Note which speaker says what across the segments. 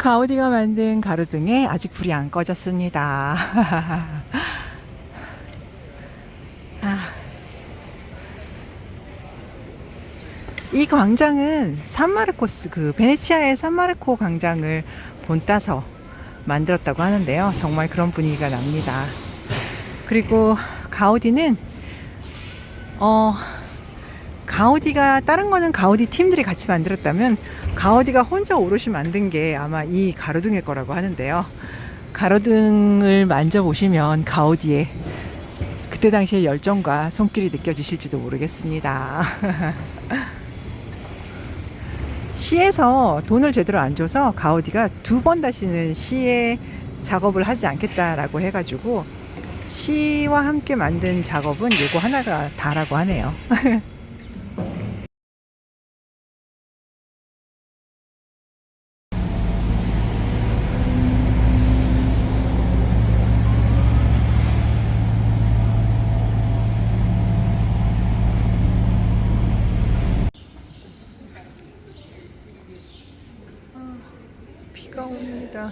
Speaker 1: 가우디가 만든 가로등에 아직 불이 안 꺼졌습니다. 아, 이 광장은 산마르코스, 그 베네치아의 산마르코 광장을 본따서 만들었다고 하는데요. 정말 그런 분위기가 납니다. 그리고 가우디는 어 가우디가 다른 거는 가우디 팀들이 같이 만들었다면 가우디가 혼자 오롯이 만든 게 아마 이 가로등일 거라고 하는데요. 가로등을 만져보시면 가우디의 그때 당시의 열정과 손길이 느껴지실지도 모르겠습니다. 시에서 돈을 제대로 안 줘서 가우디가 2번 다시는 시에 작업을 하지 않겠다라고 해가지고 시와 함께 만든 작업은 이거 하나가 다라고 하네요. 비가 옵니다.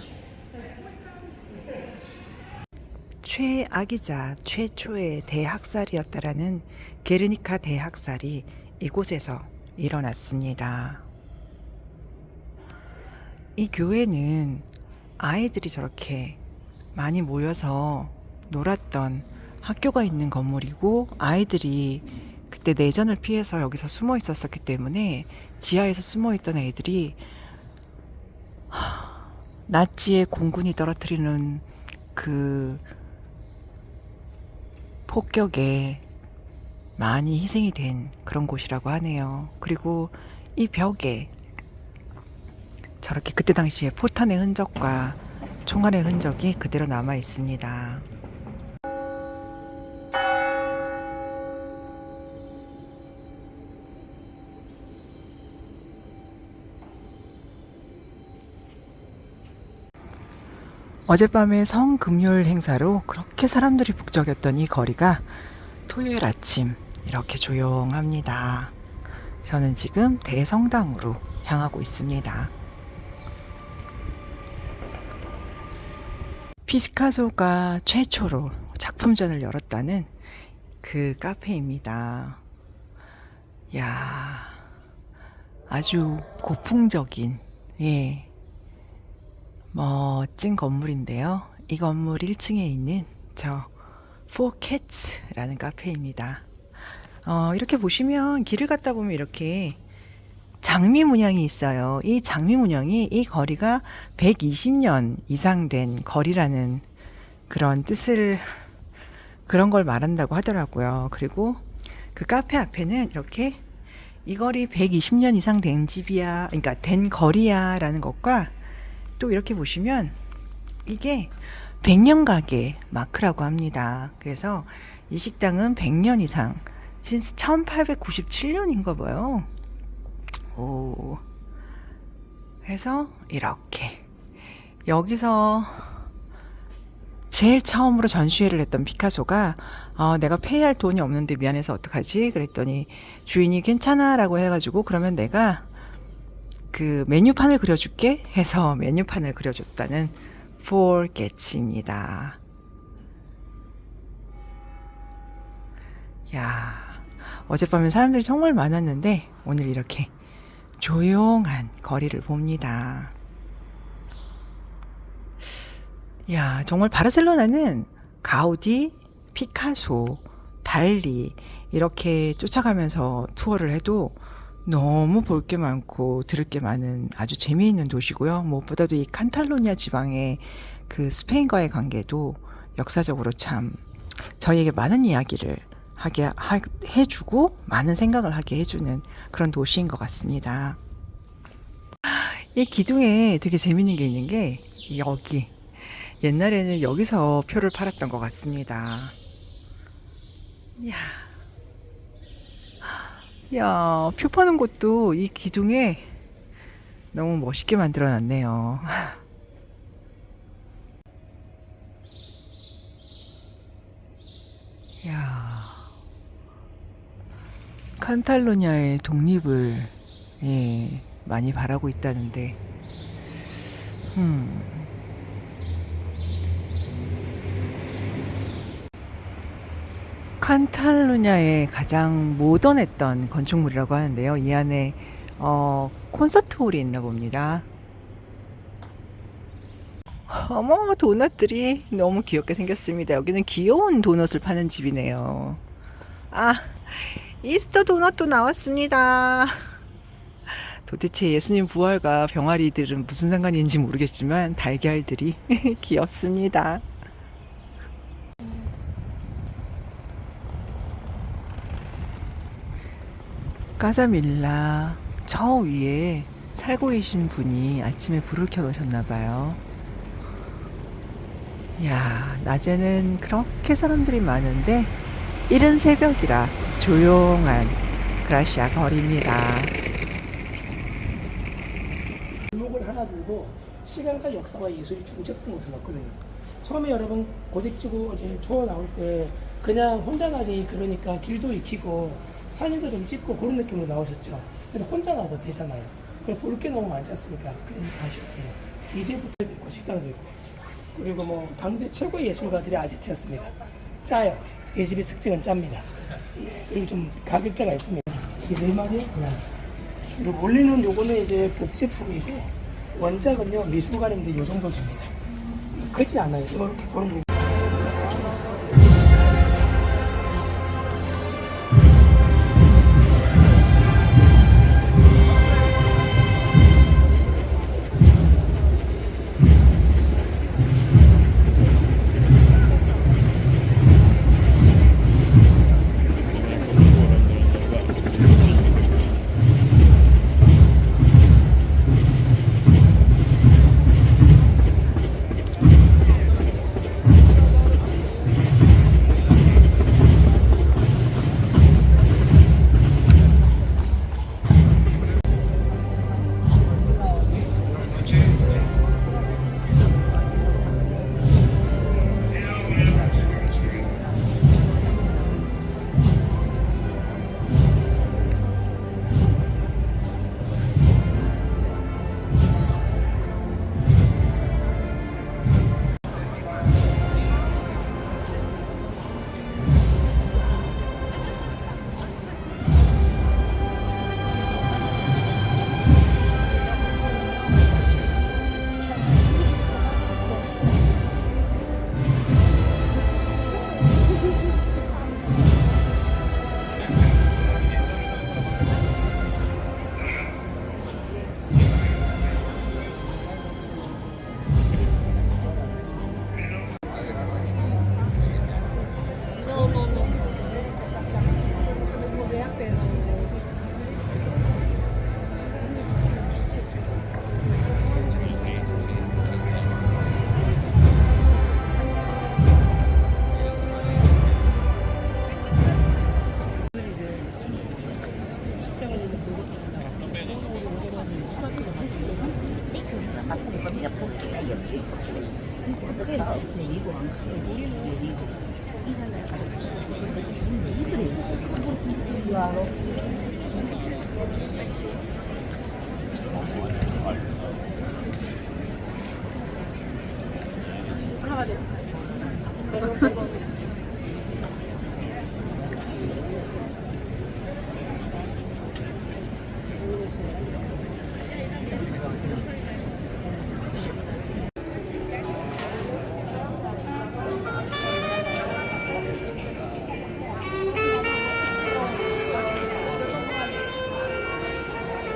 Speaker 1: 최악이자 최초의 대학살이었다라는 게르니카 대학살이 이곳에서 일어났습니다. 이 교회는 아이들이 저렇게 많이 모여서 놀았던 학교가 있는 건물이고, 아이들이 그때 내전을 피해서 여기서 숨어 있었기 때문에 지하에서 숨어 있던 애들이 나치의 공군이 떨어뜨리는 그 폭격에 많이 희생이 된 그런 곳이라고 하네요. 그리고 이 벽에 저렇게 그때 당시에 포탄의 흔적과 총알의 흔적이 그대로 남아 있습니다. 어젯밤에 성금요일 행사로 그렇게 사람들이 북적였던 이 거리가 토요일 아침 이렇게 조용합니다. 저는 지금 대성당으로 향하고 있습니다. 피카소가 최초로 작품전을 열었다는 그 카페입니다. 야, 아주 고풍적인, 예, 멋진 건물인데요. 이 건물 1층에 있는 저 포켓라는 카페입니다. 이렇게 보시면 길을 걷다 보면 이렇게 장미 문양이 있어요. 이 장미 문양이 이 거리가 120년 이상 된 거리라는 그런 그런 걸 말한다고 하더라고요. 그리고 그 카페 앞에는 이렇게 이 거리 120년 이상 된 집이야, 그러니까 된 거리야 라는 것과, 또 이렇게 보시면 이게 100년 가게 마크라고 합니다. 그래서 이 식당은 100년 이상, 진짜 1897년인가 봐요. 오. 그래서 이렇게 여기서 제일 처음으로 전시회를 했던 피카소가 내가 페이할 돈이 없는데 미안해서 어떡하지? 그랬더니 주인이 괜찮아 라고 해가지고, 그러면 내가 그 메뉴판을 그려줄게 해서 메뉴판을 그려줬다는 포겟입니다. 야, 어젯밤엔 사람들이 정말 많았는데 오늘 이렇게 조용한 거리를 봅니다. 야, 정말 바르셀로나는 가우디, 피카소, 달리 이렇게 쫓아가면서 투어를 해도 너무 볼 게 많고 들을 게 많은 아주 재미있는 도시고요. 무엇보다도 이 칸탈로니아 지방의 그 스페인과의 관계도 역사적으로 참 저희에게 많은 이야기를 해주고 많은 생각을 하게 해주는 그런 도시인 것 같습니다. 이 기둥에 되게 재밌는 게 있는 게, 여기 옛날에는 여기서 표를 팔았던 것 같습니다. 이야, 야, 표 파는 곳도 이 기둥에 너무 멋있게 만들어 놨네요. 야, 칸탈로니아의 독립을, 예, 많이 바라고 있다는데, 음. 칸탈루냐의 가장 모던했던 건축물이라고 하는데요. 이 안에 콘서트홀이 있나 봅니다. 어머, 도넛들이 너무 귀엽게 생겼습니다. 여기는 귀여운 도넛을 파는 집이네요. 아, 이스터 도넛도 나왔습니다. 도대체 예수님 부활과 병아리들은 무슨 상관인지 모르겠지만 달걀들이 귀엽습니다. 까자밀라 저 위에 살고 계신 분이 아침에 불을 켜놓으셨나봐요. 야, 낮에는 그렇게 사람들이 많은데 이른 새벽이라 조용한 그라시아 거리입니다.
Speaker 2: 제목을 하나 들고 시간과 역사와 예술이 중첩된 곳을 봤거든요. 처음에 여러분 고딕지구 이제 투어 나올 때 그냥 혼자 가니 그러니까 길도 익히고 사진도 좀 찍고 그런 느낌으로 나오셨죠. 근데 혼자 나와도 되잖아요. 볼 게 너무 많지 않습니까? 그래서 다시 오세요. 이제부터도 있고 식당도 있고 그리고 뭐 당대 최고의 예술가들이 아지트였습니다. 짜요. 이 집의 특징은 짭니다. 네, 그리고 좀 가격대가 있습니다. 이게 네 마리 그냥. 그리고 원래는 요거는 이제 복제품이고 원작은요 미술관인데 요 정도 됩니다. 크지 않아요. 이렇게 보는 거.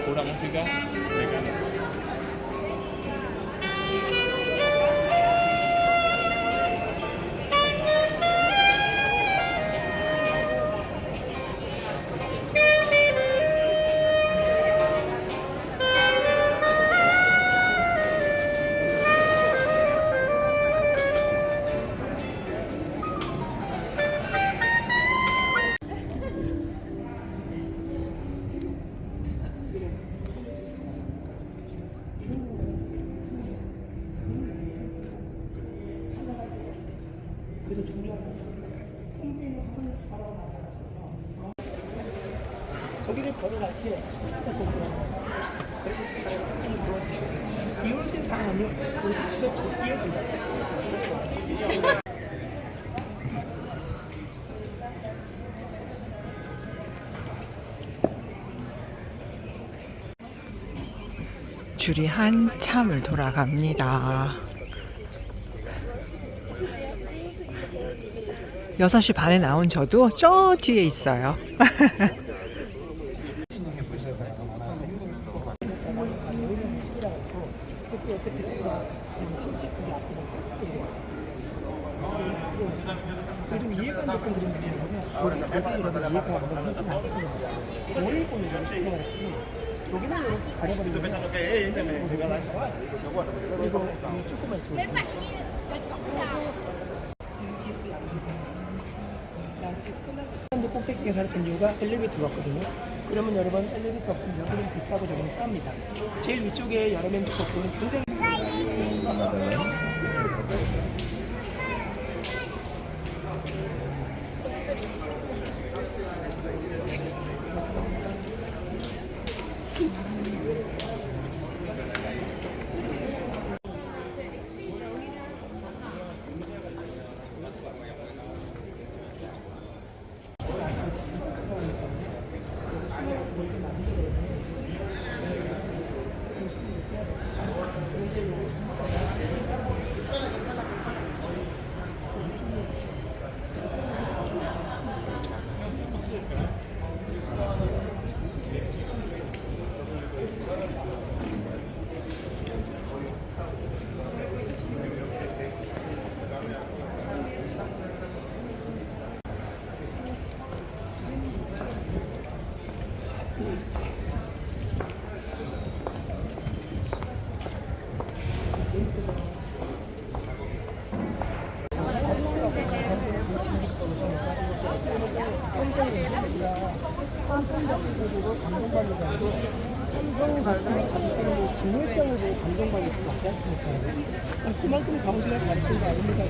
Speaker 3: kurang sih kan?
Speaker 2: 그래서 중요한 것은 풍미는 항상 바라고 나지 않았습니다. 저기를 걸어갈 때 살짝 보고 나가서 그리고 주차장에 상당히 좋아지죠. 이럴 때 상황은요, 거기서 지속적으로 이어진다.
Speaker 1: 줄이 한참을 돌아갑니다. 6시 반에 나온 저도 저 뒤에 있어요.
Speaker 2: 요즘 이해가 안 됐던 그림 중에 하나가 어제 여러분 이해가 안 되는 해석이 안 됐거든요. 뭘 보는 거예요? 여기는 이렇게 가려버리고 그리고 이 조그만 쪽 사람들 꼭대기에 살았던 이유가 엘리베이터가 없거든요. 그러면 여러분 엘리베이터 없으면 여기는 비싸고 저기는 쌉니다. 제일 위쪽에 여러 면 붙고 굉장히 중요점을 보고 감동받을 수 없지 않습니까? 그만큼 가운데가 잘했던 거 아닙니까?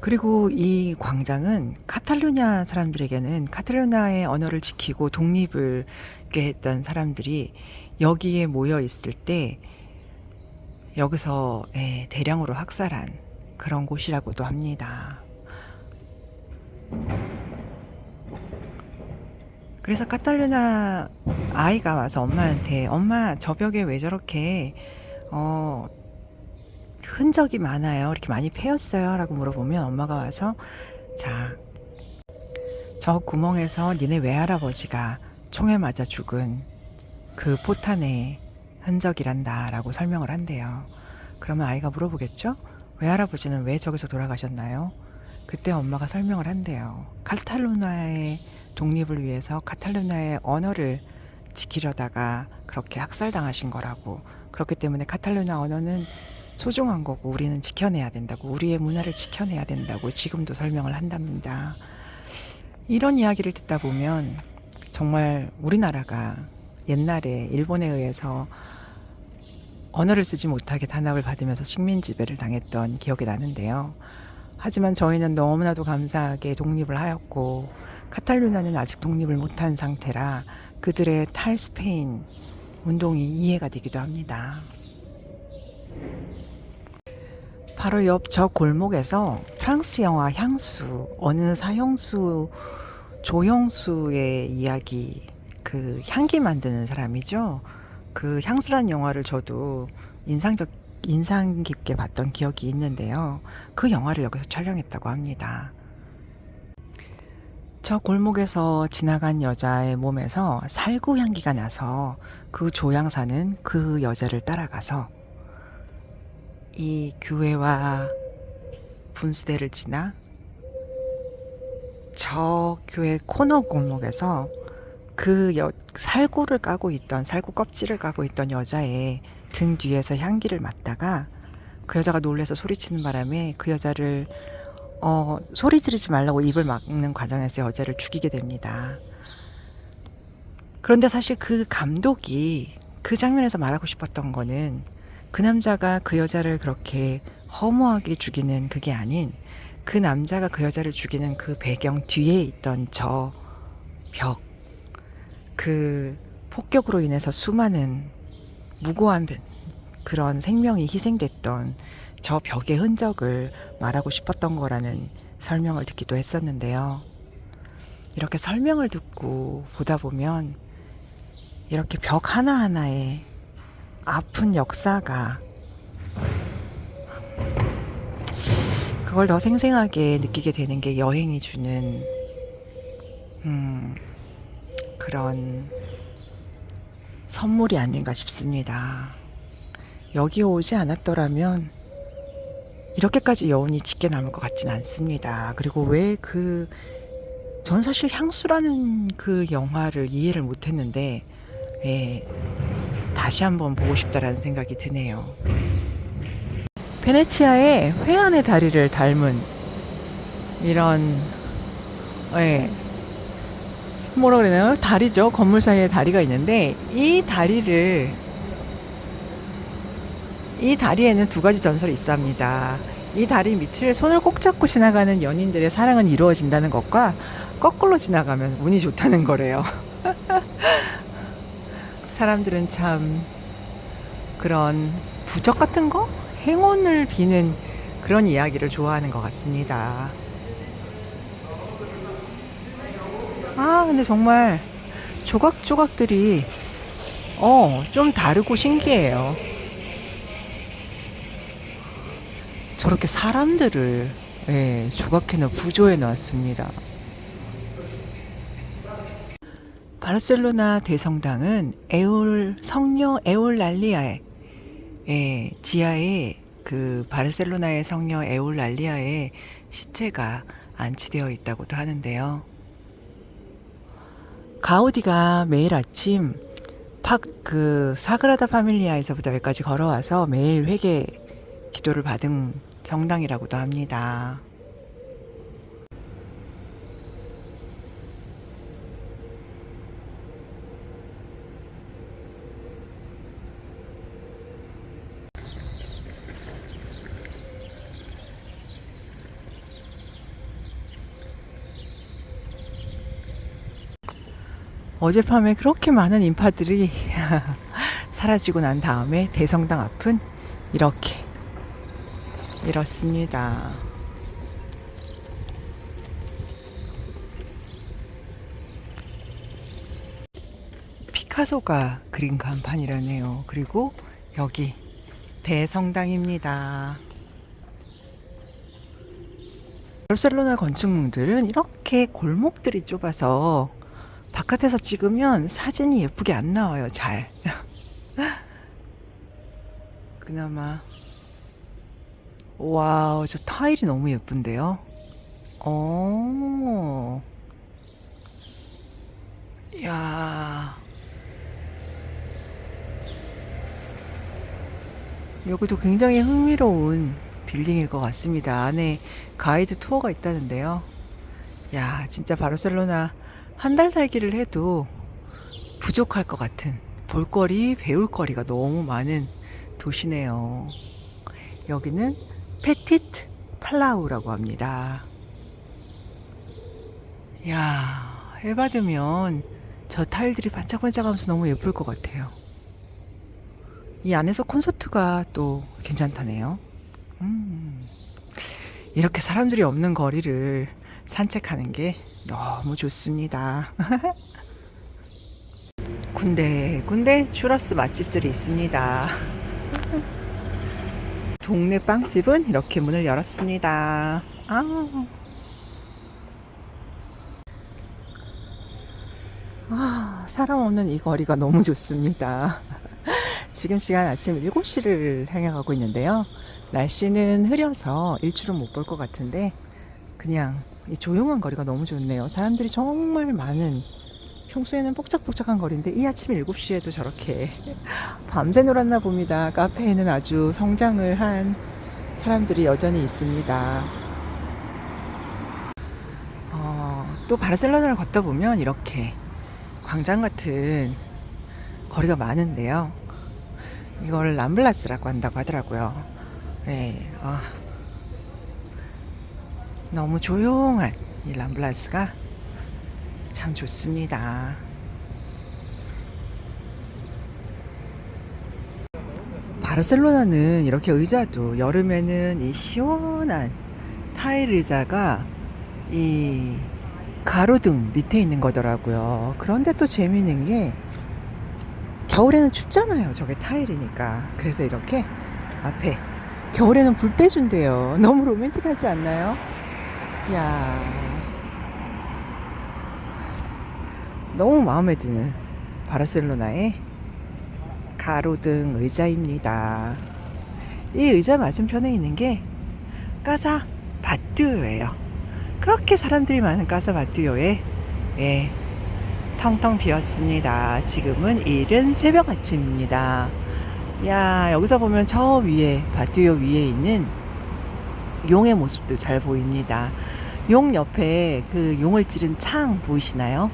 Speaker 1: 그리고 이 광장은 카탈루냐 사람들에게는 카탈루냐의 언어를 지키고 독립을 꾀했던 사람들이 여기에 모여 있을 때 여기서 대량으로 학살한 그런 곳이라고도 합니다. 그래서 카탈루냐 아이가 와서 엄마한테 엄마 저 벽에 왜 저렇게 흔적이 많아요. 이렇게 많이 패였어요. 라고 물어보면 엄마가 와서 자, 저 구멍에서 니네 외할아버지가 총에 맞아 죽은 그 포탄의 흔적이란다 라고 설명을 한대요. 그러면 아이가 물어보겠죠? 외할아버지는 왜 저기서 돌아가셨나요? 그때 엄마가 설명을 한대요. 카탈루냐의 독립을 위해서 카탈루냐의 언어를 지키려다가 그렇게 학살당하신 거라고. 그렇기 때문에 카탈루냐 언어는 소중한 거고 우리는 지켜내야 된다고, 우리의 문화를 지켜내야 된다고 지금도 설명을 한답니다. 이런 이야기를 듣다 보면 정말 우리나라가 옛날에 일본에 의해서 언어를 쓰지 못하게 탄압을 받으면서 식민지배를 당했던 기억이 나는데요. 하지만 저희는 너무나도 감사하게 독립을 하였고 카탈루냐는 아직 독립을 못한 상태라 그들의 탈스페인 운동이 이해가 되기도 합니다. 바로 옆 저 골목에서 프랑스 영화 향수, 어느 사형수 조형수의 이야기, 그 향기 만드는 사람이죠. 그 향수란 영화를 저도 인상 깊게 봤던 기억이 있는데요. 그 영화를 여기서 촬영했다고 합니다. 저 골목에서 지나간 여자의 몸에서 살구 향기가 나서 그 조향사는 그 여자를 따라가서 이 교회와 분수대를 지나 저 교회 코너 골목에서 살구를 까고 있던, 살구 껍질을 까고 있던 여자의 등 뒤에서 향기를 맡다가 그 여자가 놀래서 소리치는 바람에 그 여자를 소리 지르지 말라고 입을 막는 과정에서 여자를 죽이게 됩니다. 그런데 사실 그 감독이 그 장면에서 말하고 싶었던 거는 그 남자가 그 여자를 그렇게 허무하게 죽이는 그게 아닌 그 남자가 그 여자를 죽이는 그 배경 뒤에 있던 저 벽, 그 폭격으로 인해서 수많은 무고한 그런 생명이 희생됐던 저 벽의 흔적을 말하고 싶었던 거라는 설명을 듣기도 했었는데요. 이렇게 설명을 듣고 보다 보면 이렇게 벽 하나하나에 아픈 역사가 그걸 더 생생하게 느끼게 되는 게 여행이 주는 그런 선물이 아닌가 싶습니다. 여기 오지 않았더라면 이렇게까지 여운이 짙게 남을 것 같진 않습니다. 그리고 전 사실 향수라는 그 영화를 이해를 못했는데 다시 한번 보고 싶다라는 생각이 드네요. 베네치아의 회안의 다리를 닮은 이런 뭐라 그러나요? 다리죠. 건물 사이에 다리가 있는데 이 다리에는 두 가지 전설이 있답니다. 이 다리 밑을 손을 꼭 잡고 지나가는 연인들의 사랑은 이루어진다는 것과 거꾸로 지나가면 운이 좋다는 거래요. 사람들은 참 그런 부적 같은 거? 행운을 비는 그런 이야기를 좋아하는 것 같습니다. 근데 정말 조각조각들이 좀 다르고 신기해요. 저렇게 사람들을 부조해 놨습니다. 바르셀로나 대성당은 성녀 에울랄리아의 지하에 그 바르셀로나의 성녀 에울랄리아의 시체가 안치되어 있다고도 하는데요. 가우디가 매일 아침 사그라다 파밀리아에서부터 여기까지 걸어와서 매일 회개 기도를 받은 성당이라고도 합니다. 어젯밤에 그렇게 많은 인파들이 사라지고 난 다음에 대성당 앞은 이렇습니다. 피카소가 그린 간판이라네요. 그리고 여기 대성당입니다. 바르셀로나 건축물들은 이렇게 골목들이 좁아서 바깥에서 찍으면 사진이 예쁘게 안 나와요, 잘. 그나마 와우, 저 타일이 너무 예쁜데요. 야, 여기도 굉장히 흥미로운 빌딩일 것 같습니다. 안에 가이드 투어가 있다는데요. 야, 진짜 바르셀로나 한 달 살기를 해도 부족할 것 같은 볼거리, 배울거리가 너무 많은 도시네요. 여기는 페티트 팔라우라고 합니다. 야, 해 받으면 저 타일들이 반짝반짝하면서 너무 예쁠 것 같아요. 이 안에서 콘서트가 또 괜찮다네요. 이렇게 사람들이 없는 거리를 산책하는 게 너무 좋습니다. 군데군데 추러스 맛집들이 있습니다. 동네 빵집은 이렇게 문을 열었습니다. 사람 없는 이 거리가 너무 좋습니다. 지금 시간 아침 7시를 향해 가고 있는데요. 날씨는 흐려서 일출은 못 볼 것 같은데 그냥 이 조용한 거리가 너무 좋네요. 사람들이 정말 많은, 평소에는 복작복작한 거리인데 이 아침 7시에도 저렇게 밤새 놀았나 봅니다. 카페에는 아주 성장을 한 사람들이 여전히 있습니다. 또 바르셀로나를 걷다 보면 이렇게 광장 같은 거리가 많은데요. 이걸 람블라스라고 한다고 하더라고요. 네, 너무 조용한 이 람블라스가 참 좋습니다. 바르셀로나는 이렇게 의자도 여름에는 이 시원한 타일 의자가 이 가로등 밑에 있는 거더라고요. 그런데 또 재미있는 게 겨울에는 춥잖아요. 저게 타일이니까. 그래서 이렇게 앞에 겨울에는 불 떼준대요. 너무 로맨틱하지 않나요? 이야, 너무 마음에 드는 바르셀로나의 가로등 의자입니다. 이 의자 맞은편에 있는 게 까사 바뚜요예요. 그렇게 사람들이 많은 까사 바뚜요에 텅텅 비었습니다. 지금은 이른 새벽 아침입니다. 야, 여기서 보면 저 위에 바뚜요 위에 있는 용의 모습도 잘 보입니다. 용 옆에 그 용을 찌른 창 보이시나요?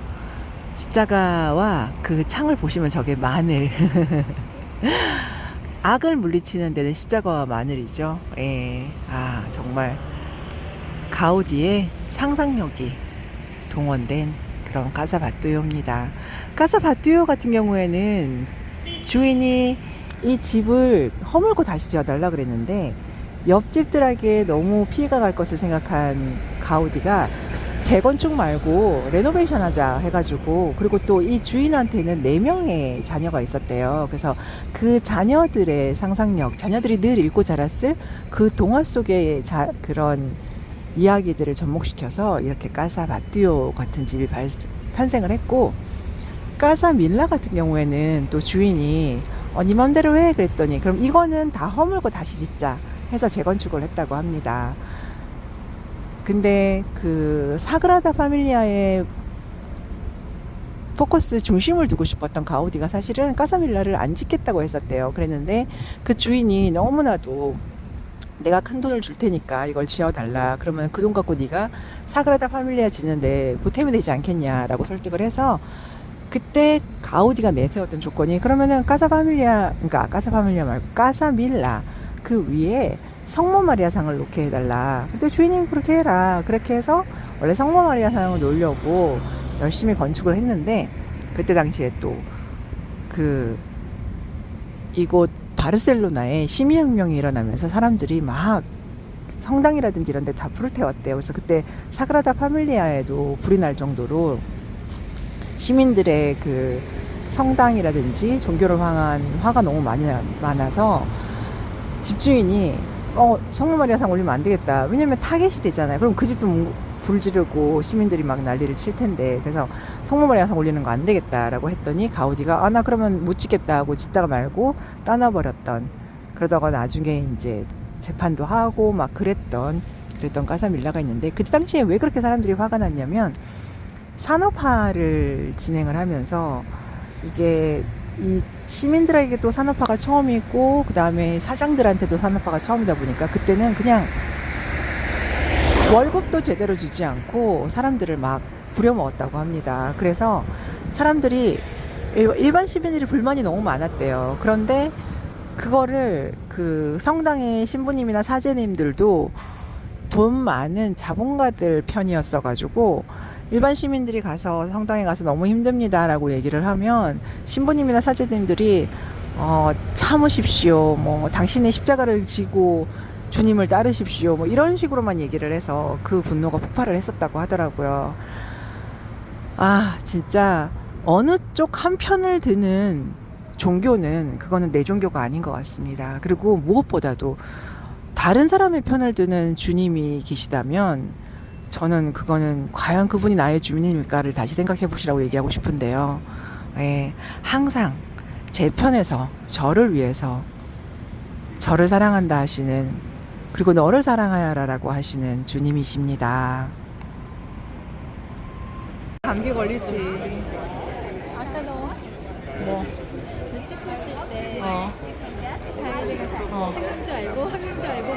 Speaker 1: 십자가와 그 창을 보시면 저게 마늘 악을 물리치는 데는 십자가와 마늘이죠. 정말 가우디의 상상력이 동원된 그런 까사 바뚜요입니다. 까사 바뚜요 같은 경우에는 주인이 이 집을 허물고 다시 지어달라 그랬는데 옆집들에게 너무 피해가 갈 것을 생각한 가우디가 재건축 말고 레노베이션 하자 해가지고, 그리고 또 이 주인한테는 4명의 자녀가 있었대요. 그래서 그 자녀들의 상상력, 자녀들이 늘 읽고 자랐을 그 동화 속의 그런 이야기들을 접목시켜서 이렇게 까사 바뚜요 같은 집이 탄생을 했고, 까사 밀라 같은 경우에는 또 주인이 네 맘대로 해 그랬더니 그럼 이거는 다 허물고 다시 짓자 해서 재건축을 했다고 합니다. 근데 그 사그라다 파밀리아의 포커스 중심을 두고 싶었던 가우디가 사실은 까사밀라를 안 짓겠다고 했었대요. 그랬는데 그 주인이 너무나도 내가 큰 돈을 줄 테니까 이걸 지어달라. 그러면 그 돈 갖고 네가 사그라다 파밀리아 짓는데 보탬이 되지 않겠냐라고 설득을 해서, 그때 가우디가 내세웠던 조건이 그러면은 까사파밀리아 말고 까사밀라 그 위에 성모 마리아 상을 놓게 해달라. 근데 주인이 그렇게 해라. 그렇게 해서 원래 성모 마리아 상을 놓으려고 열심히 건축을 했는데, 그때 당시에 또 그 이곳 바르셀로나에 시민혁명이 일어나면서 사람들이 막 성당이라든지 이런 데 다 불을 태웠대요. 그래서 그때 사그라다 파밀리아에도 불이 날 정도로 시민들의 그 성당이라든지 종교를 향한 화가 너무 많아서 집주인이 성모 마리아 상 올리면 안 되겠다. 왜냐면 타겟이 되잖아요. 그럼 그 집도 불 지르고 시민들이 막 난리를 칠 텐데, 그래서 성모 마리아 상 올리는 거 안 되겠다라고 했더니 가우디가 나 그러면 못 짓겠다 하고 짓다가 말고 떠나버렸던, 그러다가 나중에 이제 재판도 하고 막 그랬던 까사밀라가 있는데, 그때 당시에 왜 그렇게 사람들이 화가 났냐면 산업화를 진행을 하면서 이게 이 시민들에게도 산업화가 처음이고 그 다음에 사장들한테도 산업화가 처음이다 보니까 그때는 그냥 월급도 제대로 주지 않고 사람들을 막 부려먹었다고 합니다. 그래서 사람들이 일반 시민들이 불만이 너무 많았대요. 그런데 그거를 그 성당의 신부님이나 사제님들도 돈 많은 자본가들 편이었어가지고 일반 시민들이 가서 성당에 가서 너무 힘듭니다라고 얘기를 하면 신부님이나 사제님들이 참으십시오, 뭐 당신의 십자가를 지고 주님을 따르십시오, 뭐 이런 식으로만 얘기를 해서 그 분노가 폭발을 했었다고 하더라고요. 진짜 어느 쪽 한 편을 드는 종교는 그거는 내 종교가 아닌 것 같습니다. 그리고 무엇보다도 다른 사람의 편을 드는 주님이 계시다면 저는 그거는 과연 그분이 나의 주민일까를 다시 생각해 보시라고 얘기하고 싶은데요. 예, 항상 제 편에서 저를 위해서 저를 사랑한다 하시는, 그리고 너를 사랑하여라라고 하시는 주님이십니다. 감기 걸리지.
Speaker 3: 아까 너
Speaker 1: 뭐?
Speaker 3: 찍혔을 때
Speaker 1: 어.
Speaker 3: 다이리가 항영 줄 알고 항영 줄 알고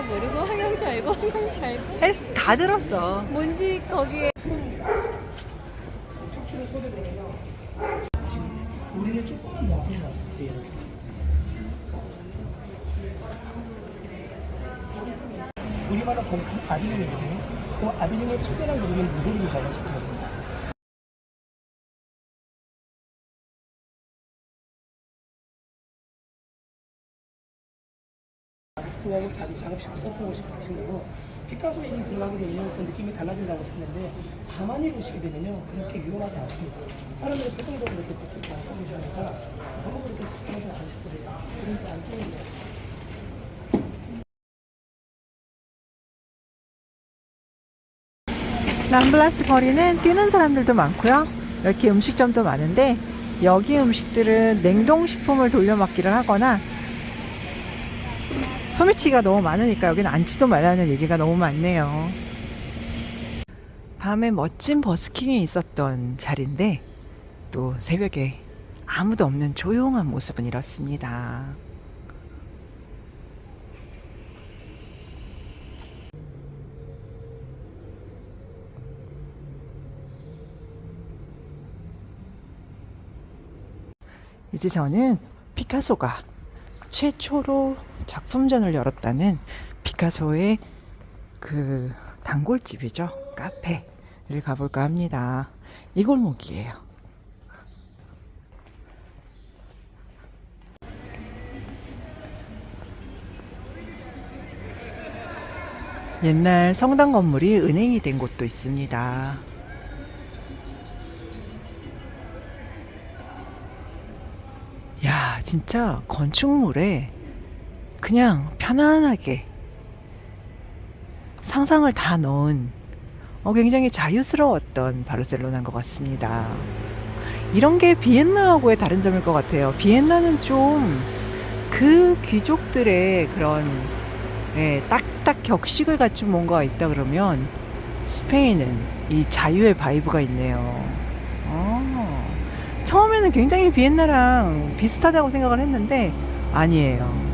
Speaker 3: 모르고 항영 줄 알고 항영 줄 알고
Speaker 1: 다 들었어.
Speaker 3: 뭔지 거기에
Speaker 2: 척추를 쏟아내면요. 우리는 조금만 더 앞으로 갔어요. 우리말로 보면 아비님이거든요. 그 아비님을 최대한 누르면 누구를 발견시키거든요. 그하고 자기 작업실을 썼던 곳이 보신 거고, 피카소 이름 들어가게 되면 그 느낌이 달라진다고 했는데 가만히 보시게 되면요 그렇게 위험하지 않습니다. 사람들이 세동적으로 이렇게 복습을 안 써보시니까 너무 그렇게 복습을 안 하셨거든요. 그런지 안 좋은데.
Speaker 1: 람블라스 거리는 뛰는 사람들도 많고요. 이렇게 음식점도 많은데 여기 음식들은 냉동식품을 돌려막기를 하거나 소매치기가 너무 많으니까 여기는 앉지도 말라는 얘기가 너무 많네요. 밤에 멋진 버스킹이 있었던 자리인데 또 새벽에 아무도 없는 조용한 모습은 이렇습니다. 이제 저는 피카소가 최초로 작품전을 열었다는 피카소의 그 단골집이죠. 카페를 가볼까 합니다. 이 골목이에요. 옛날 성당 건물이 은행이 된 곳도 있습니다. 야, 진짜 건축물에 그냥 편안하게 상상을 다 넣은 굉장히 자유스러웠던 바르셀로나인 것 같습니다. 이런 게 비엔나하고의 다른 점일 것 같아요. 비엔나는 좀 그 귀족들의 그런 딱딱 격식을 갖춘 뭔가가 있다 그러면 스페인은 이 자유의 바이브가 있네요. 처음에는 굉장히 비엔나랑 비슷하다고 생각을 했는데 아니에요.